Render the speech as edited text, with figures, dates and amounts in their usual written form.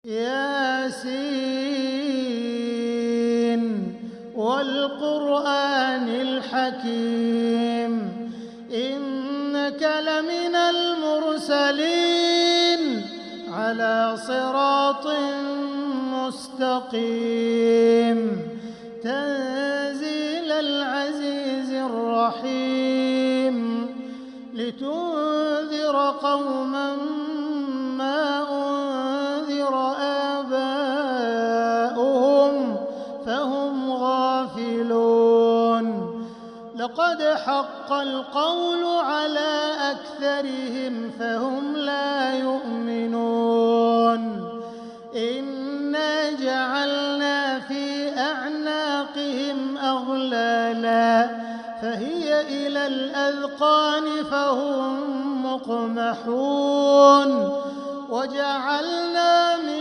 ياسين والقرآن الحكيم إنك لمن المرسلين على صراط مستقيم تنزيل العزيز الرحيم لتنذر قوما ما أنذر آباؤهم فهم غافلون لقد حق القول على أكثرهم فهم لا يؤمنون إنا جعلنا في أعناقهم أغلالا فهي إلى الأذقان فهم مقمحون وجعلنا من